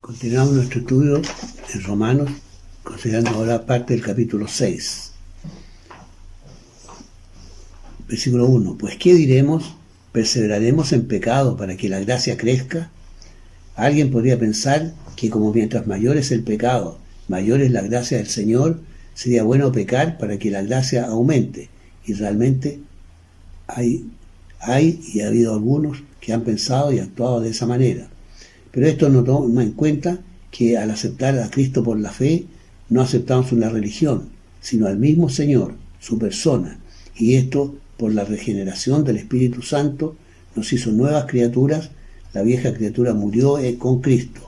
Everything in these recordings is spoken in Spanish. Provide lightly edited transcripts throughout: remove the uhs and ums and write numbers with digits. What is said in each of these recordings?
Continuamos nuestro estudio en Romanos, considerando ahora parte del capítulo 6. Versículo 1. Pues ¿qué diremos? ¿Perseveraremos en pecado para que la gracia crezca? Alguien podría pensar que como mientras mayor es el pecado, mayor es la gracia del Señor, sería bueno pecar para que la gracia aumente. Y realmente hay y ha habido algunos que han pensado y actuado de esa manera. Pero esto no toma en cuenta que al aceptar a Cristo por la fe, no aceptamos una religión, sino al mismo Señor, su persona. Y esto, por la regeneración del Espíritu Santo, nos hizo nuevas criaturas. La vieja criatura murió con Cristo.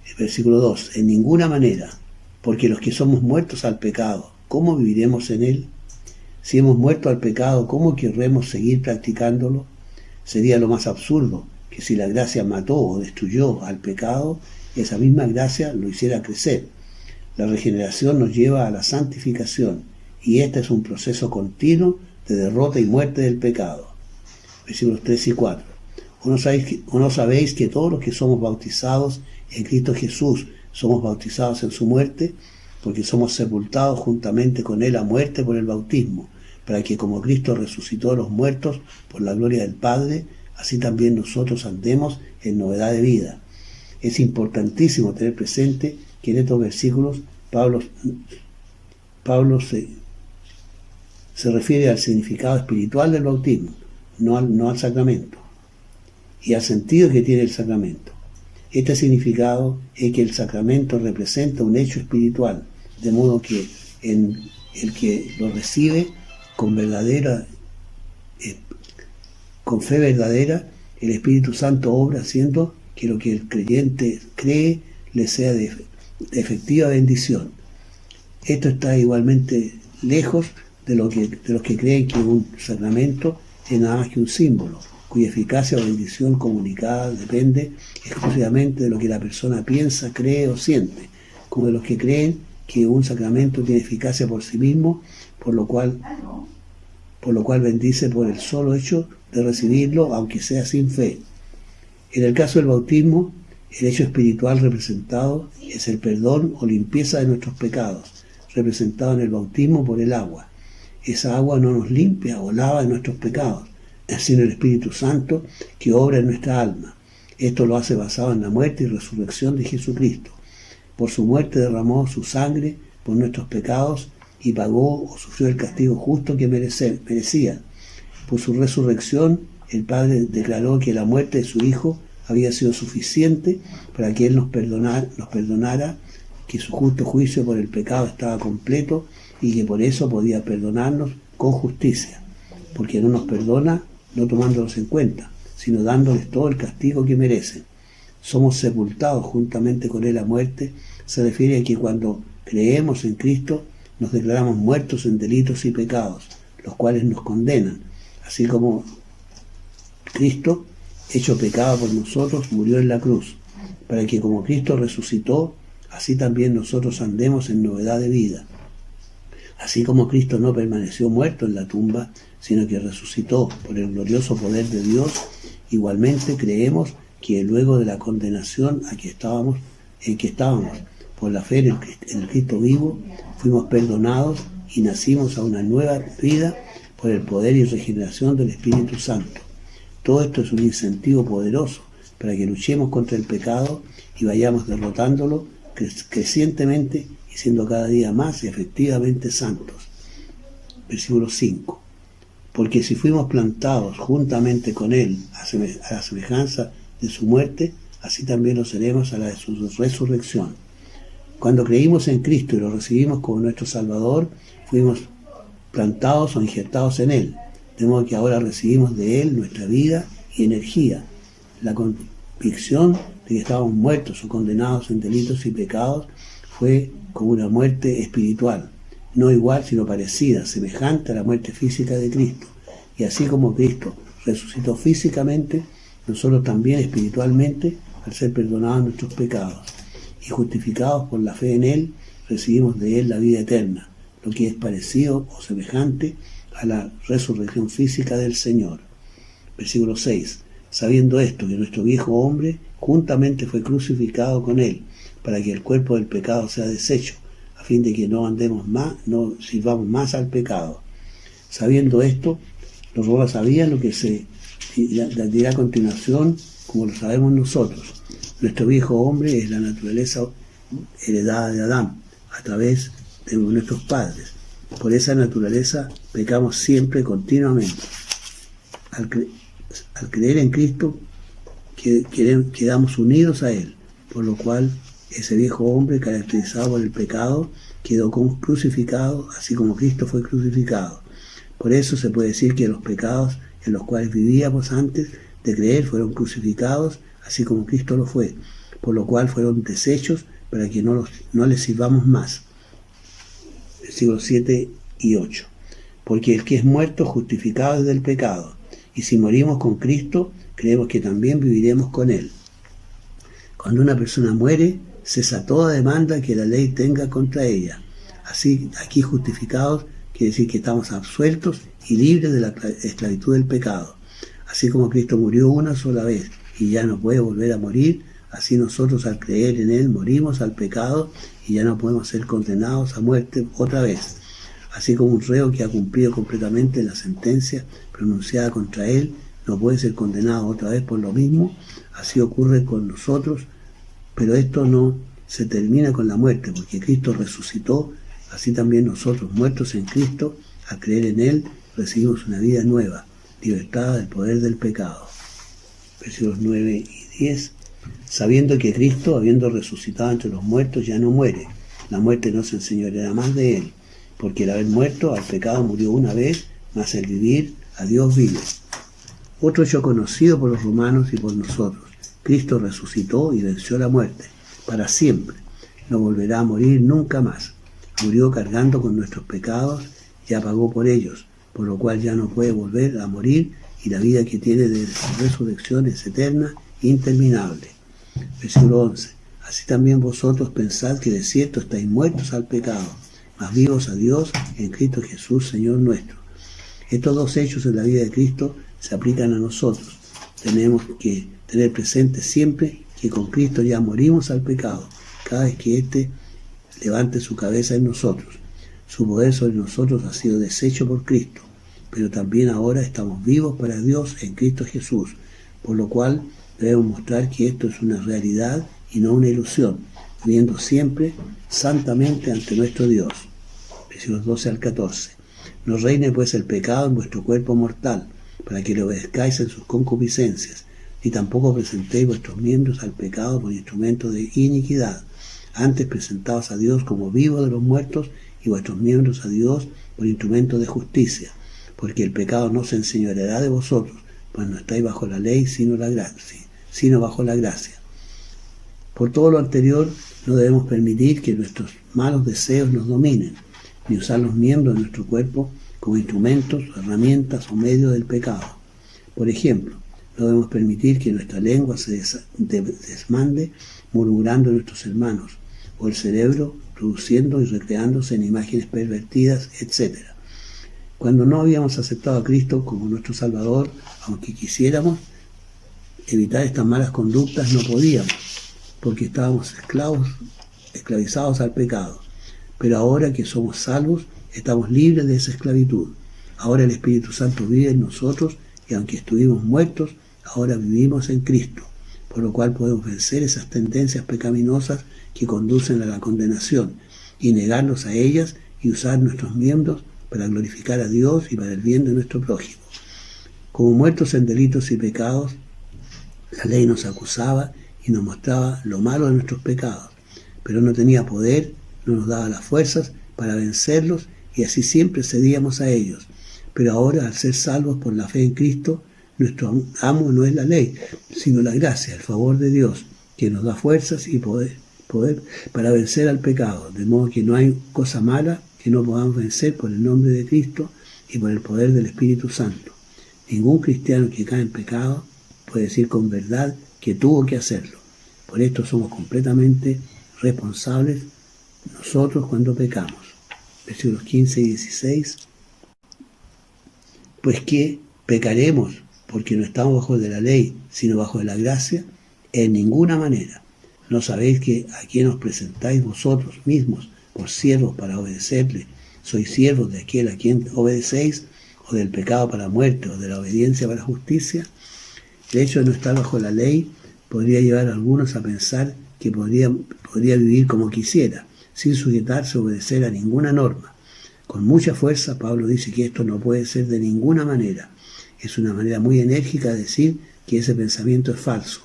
El versículo 2. En ninguna manera, porque los que somos muertos al pecado, ¿cómo viviremos en él? Si hemos muerto al pecado, ¿cómo querremos seguir practicándolo? Sería lo más absurdo que si la gracia mató o destruyó al pecado, esa misma gracia lo hiciera crecer. La regeneración nos lleva a la santificación, y este es un proceso continuo de derrota y muerte del pecado. Versículos 3 y 4. ¿O no sabéis que todos los que somos bautizados en Cristo Jesús somos bautizados en su muerte? Porque somos sepultados juntamente con él a muerte por el bautismo, para que como Cristo resucitó a los muertos por la gloria del Padre, así también nosotros andemos en novedad de vida. Es importantísimo tener presente que en estos versículos Pablo se refiere al significado espiritual del bautismo, no al sacramento, y al sentido que tiene el sacramento. Este significado es que el sacramento representa un hecho espiritual, de modo que en el que lo recibe con fe verdadera, el Espíritu Santo obra haciendo que lo que el creyente cree le sea de efectiva bendición. Esto está igualmente lejos de los que creen que un sacramento es nada más que un símbolo, cuya eficacia o bendición comunicada depende exclusivamente de lo que la persona piensa, cree o siente, como de los que creen que un sacramento tiene eficacia por sí mismo, por lo cual bendice por el solo hecho de recibirlo, aunque sea sin fe. En el caso del bautismo, el hecho espiritual representado es el perdón o limpieza de nuestros pecados, representado en el bautismo por el agua. Esa agua no nos limpia o lava de nuestros pecados, sino el Espíritu Santo que obra en nuestra alma. Esto lo hace basado en la muerte y resurrección de Jesucristo. Por su muerte derramó su sangre por nuestros pecados y pagó o sufrió el castigo justo que merecía. Por su resurrección, el Padre declaró que la muerte de su Hijo había sido suficiente para que Él nos perdonara, que su justo juicio por el pecado estaba completo y que por eso podía perdonarnos con justicia, porque no nos perdona no tomándolos en cuenta, sino dándoles todo el castigo que merecen. Somos sepultados juntamente con Él a muerte. Se refiere a que cuando creemos en Cristo nos declaramos muertos en delitos y pecados, los cuales nos condenan, así como Cristo, hecho pecado por nosotros, murió en la cruz, para que como Cristo resucitó, así también nosotros andemos en novedad de vida. Así como Cristo no permaneció muerto en la tumba, sino que resucitó por el glorioso poder de Dios, igualmente creemos que luego de la condenación en que estábamos, por la fe en el Cristo vivo, fuimos perdonados y nacimos a una nueva vida por el poder y regeneración del Espíritu Santo. Todo esto es un incentivo poderoso para que luchemos contra el pecado y vayamos derrotándolo crecientemente y siendo cada día más y efectivamente santos. Versículo 5. Porque si fuimos plantados juntamente con Él a la semejanza de su muerte, así también lo seremos a la de su resurrección. Cuando creímos en Cristo y lo recibimos como nuestro Salvador, fuimos plantados o injertados en Él, de modo que ahora recibimos de Él nuestra vida y energía. La convicción de que estábamos muertos o condenados en delitos y pecados fue como una muerte espiritual, no igual sino parecida, semejante a la muerte física de Cristo. Y así como Cristo resucitó físicamente, nosotros también espiritualmente, al ser perdonados nuestros pecados y justificados por la fe en Él, recibimos de Él la vida eterna, lo que es parecido o semejante a la resurrección física del Señor. Versículo 6. sabiendo esto, que nuestro viejo hombre juntamente fue crucificado con él, para que el cuerpo del pecado sea deshecho, a fin de que no andemos más, no sirvamos más al pecado. Sabiendo esto, los romanos sabían lo que se dirá a continuación, como lo sabemos nosotros. Nuestro viejo hombre es la naturaleza heredada de Adán, a través de nuestros padres. Por esa naturaleza pecamos siempre, continuamente. Al creer en Cristo, quedamos unidos a Él, por lo cual ese viejo hombre caracterizado por el pecado quedó crucificado, así como Cristo fue crucificado. Por eso se puede decir que los pecados en los cuales vivíamos antes de creer fueron crucificados, así como Cristo lo fue, por lo cual fueron deshechos para que no les sirvamos más. Versículos 7 y 8. Porque el que es muerto justificado es del pecado, y si morimos con Cristo, creemos que también viviremos con Él. Cuando una persona muere, cesa toda demanda que la ley tenga contra ella. Así, aquí justificados quiere decir que estamos absueltos y libres de la esclavitud del pecado. Así como Cristo murió una sola vez y ya no puede volver a morir, así nosotros al creer en Él morimos al pecado y ya no podemos ser condenados a muerte otra vez. Así como un reo que ha cumplido completamente la sentencia pronunciada contra él no puede ser condenado otra vez por lo mismo, así ocurre con nosotros, pero esto no se termina con la muerte, porque Cristo resucitó, así también nosotros, muertos en Cristo, al creer en Él, recibimos una vida nueva, libertada del poder del pecado. Versículos 9 y 10. Sabiendo que Cristo, habiendo resucitado entre los muertos, ya no muere, la muerte no se enseñoreará más de Él, porque el haber muerto al pecado murió una vez, mas el vivir a Dios vive. Otro hecho conocido por los romanos y por nosotros: Cristo resucitó y venció la muerte para siempre. No volverá a morir nunca más. Murió cargando con nuestros pecados, ya pagó por ellos, por lo cual ya no puede volver a morir, y la vida que tiene de resurrección es eterna e interminable. Versículo 11. Así también vosotros pensad que de cierto estáis muertos al pecado, mas vivos a Dios en Cristo Jesús, Señor nuestro. Estos dos hechos en la vida de Cristo se aplican a nosotros. Tenemos que tener presente siempre que con Cristo ya morimos al pecado, cada vez que éste levante su cabeza en nosotros. Su poder sobre nosotros ha sido deshecho por Cristo, pero también ahora estamos vivos para Dios en Cristo Jesús, por lo cual debemos mostrar que esto es una realidad y no una ilusión, viviendo siempre santamente ante nuestro Dios. Versículos 12 al 14. No reine pues el pecado en vuestro cuerpo mortal, para que le obedezcáis en sus concupiscencias, ni tampoco presentéis vuestros miembros al pecado por instrumentos de iniquidad, antes presentaos a Dios como vivos de los muertos, y vuestros miembros a Dios por instrumentos de justicia, porque el pecado no se enseñoreará de vosotros, pues no estáis bajo la ley, sino bajo la gracia. Por todo lo anterior, no debemos permitir que nuestros malos deseos nos dominen, ni usar los miembros de nuestro cuerpo como instrumentos, herramientas o medios del pecado. Por ejemplo, no debemos permitir que nuestra lengua se desmande murmurando a nuestros hermanos, o el cerebro produciendo y recreándose en imágenes pervertidas, etc. Cuando no habíamos aceptado a Cristo como nuestro Salvador, aunque quisiéramos evitar estas malas conductas, no podíamos, porque estábamos esclavizados al pecado. Pero ahora que somos salvos, estamos libres de esa esclavitud. Ahora el Espíritu Santo vive en nosotros, y aunque estuvimos muertos, ahora vivimos en Cristo, por lo cual podemos vencer esas tendencias pecaminosas que conducen a la condenación, y negarnos a ellas y usar nuestros miembros para glorificar a Dios y para el bien de nuestro prójimo. Como muertos en delitos y pecados, la ley nos acusaba y nos mostraba lo malo de nuestros pecados, pero no tenía poder, no nos daba las fuerzas para vencerlos, y así siempre cedíamos a ellos. Pero ahora, al ser salvos por la fe en Cristo, nuestro amo no es la ley, sino la gracia, el favor de Dios, que nos da fuerzas y poder para vencer al pecado, de modo que no hay cosa mala que no podamos vencer por el nombre de Cristo y por el poder del Espíritu Santo. Ningún cristiano que cae en pecado puede decir con verdad que tuvo que hacerlo. Por esto somos completamente responsables nosotros cuando pecamos. Versículos 15 y 16. Pues que pecaremos porque no estamos bajo de la ley, sino bajo de la gracia? En ninguna manera. ¿No sabéis que a quien os presentáis vosotros mismos por siervos para obedecerle, sois siervos de aquel a quien obedecéis, o del pecado para muerte, o de la obediencia para justicia? El hecho de no estar bajo la ley podría llevar a algunos a pensar que podría vivir como quisiera, sin sujetarse o obedecer a ninguna norma. Con mucha fuerza, Pablo dice que esto no puede ser de ninguna manera. Es una manera muy enérgica de decir que ese pensamiento es falso.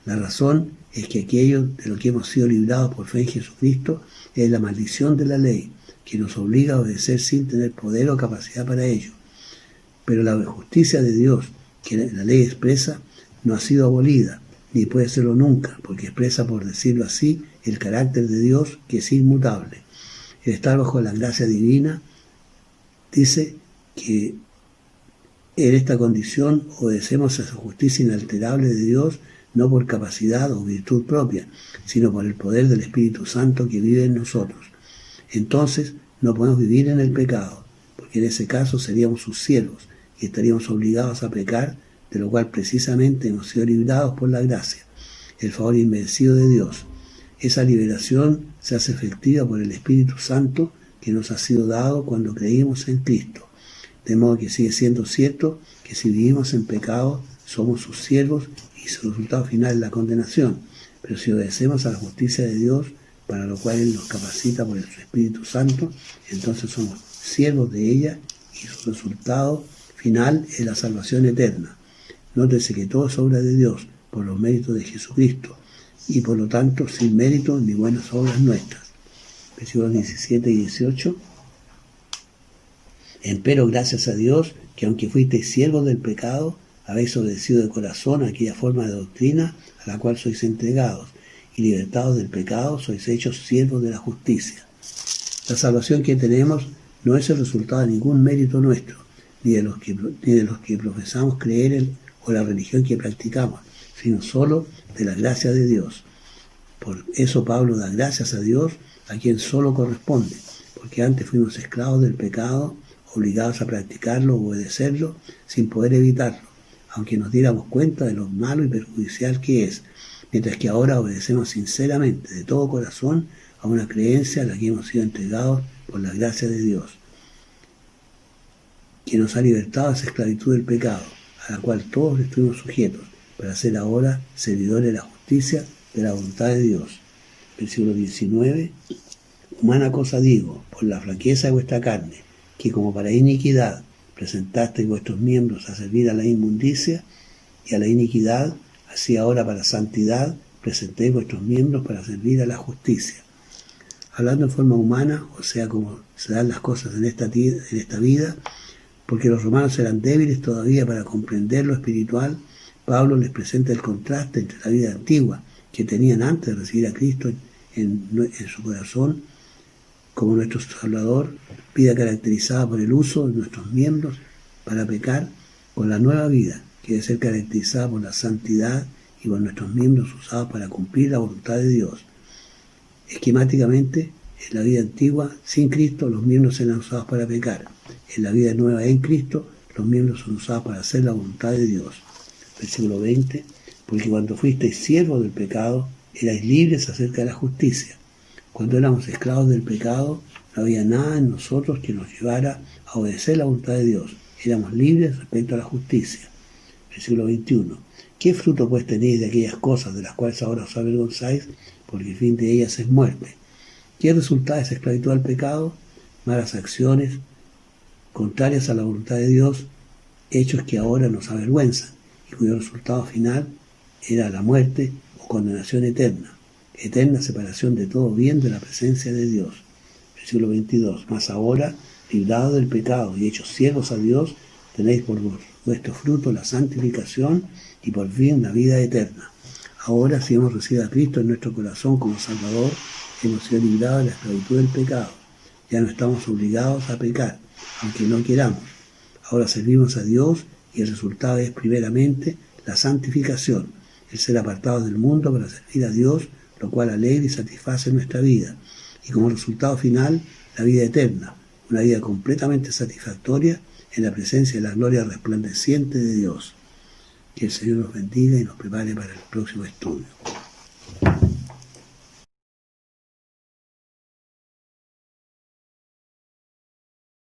La razón es que aquello de lo que hemos sido librados por fe en Jesucristo es la maldición de la ley, que nos obliga a obedecer sin tener poder o capacidad para ello. Pero la justicia de Dios, que la ley expresa, no ha sido abolida, ni puede serlo nunca, porque expresa, por decirlo así, el carácter de Dios, que es inmutable. El estar bajo la gracia divina dice que en esta condición obedecemos a esa justicia inalterable de Dios, no por capacidad o virtud propia, sino por el poder del Espíritu Santo que vive en nosotros. Entonces no podemos vivir en el pecado, porque en ese caso seríamos sus siervos y estaríamos obligados a pecar, de lo cual precisamente hemos sido librados por la gracia, el favor inmerecido de Dios. Esa liberación se hace efectiva por el Espíritu Santo que nos ha sido dado cuando creímos en Cristo. De modo que sigue siendo cierto que si vivimos en pecado somos sus siervos y su resultado final es la condenación. Pero si obedecemos a la justicia de Dios, para lo cual Él nos capacita por su Espíritu Santo, entonces somos siervos de ella y su resultado final es la salvación eterna. Nótese que todo es obra de Dios por los méritos de Jesucristo y por lo tanto sin méritos ni buenas obras nuestras. Versículos 17 y 18. Empero gracias a Dios que aunque fuisteis siervos del pecado, habéis obedecido de corazón a aquella forma de doctrina a la cual sois entregados, y libertados del pecado sois hechos siervos de la justicia. La salvación que tenemos no es el resultado de ningún mérito nuestro, ni de los que profesamos creer en o la religión que practicamos, sino solo de la gracia de Dios. Por eso Pablo da gracias a Dios, a quien solo corresponde, porque antes fuimos esclavos del pecado, obligados a practicarlo o obedecerlo sin poder evitarlo, aunque nos diéramos cuenta de lo malo y perjudicial que es, mientras que ahora obedecemos sinceramente, de todo corazón, a una creencia a la que hemos sido entregados por la gracia de Dios, que nos ha libertado de esa esclavitud del pecado, a la cual todos estuvimos sujetos, para ser ahora servidores de la justicia de la voluntad de Dios. Versículo 19. Humana cosa digo, por la flaqueza de vuestra carne, que como para iniquidad presentasteis vuestros miembros a servir a la inmundicia y a la iniquidad, así ahora para santidad presentéis vuestros miembros para servir a la justicia. Hablando en forma humana, o sea, como se dan las cosas en esta vida, porque los romanos eran débiles todavía para comprender lo espiritual, Pablo les presenta el contraste entre la vida antigua que tenían antes de recibir a Cristo en su corazón como nuestro Salvador, vida caracterizada por el uso de nuestros miembros para pecar, con la nueva vida que debe ser caracterizada por la santidad y por nuestros miembros usados para cumplir la voluntad de Dios. Esquemáticamente, en la vida antigua, sin Cristo, los miembros eran usados para pecar. En la vida nueva en Cristo, los miembros son usados para hacer la voluntad de Dios. Versículo 20. Porque cuando fuisteis siervos del pecado, erais libres acerca de la justicia. Cuando éramos esclavos del pecado, no había nada en nosotros que nos llevara a obedecer la voluntad de Dios. Éramos libres respecto a la justicia. Versículo 21. ¿Qué fruto pues tenéis de aquellas cosas de las cuales ahora os avergonzáis? Porque el fin de ellas es muerte. ¿Qué resulta de esa esclavitud al pecado? Malas acciones, contrarias a la voluntad de Dios, hechos que ahora nos avergüenzan y cuyo resultado final era la muerte o condenación eterna, eterna separación de todo bien de la presencia de Dios. Versículo 22. Mas ahora, librados del pecado y hechos siervos a Dios, tenéis por vuestro fruto la santificación y por fin la vida eterna. Ahora, si hemos recibido a Cristo en nuestro corazón como Salvador, hemos sido librados de la esclavitud del pecado. Ya no estamos obligados a pecar, aunque no queramos. Ahora servimos a Dios y el resultado es primeramente la santificación, el ser apartados del mundo para servir a Dios, lo cual alegra y satisface nuestra vida. Y como resultado final, la vida eterna, una vida completamente satisfactoria en la presencia de la gloria resplandeciente de Dios. Que el Señor nos bendiga y nos prepare para el próximo estudio.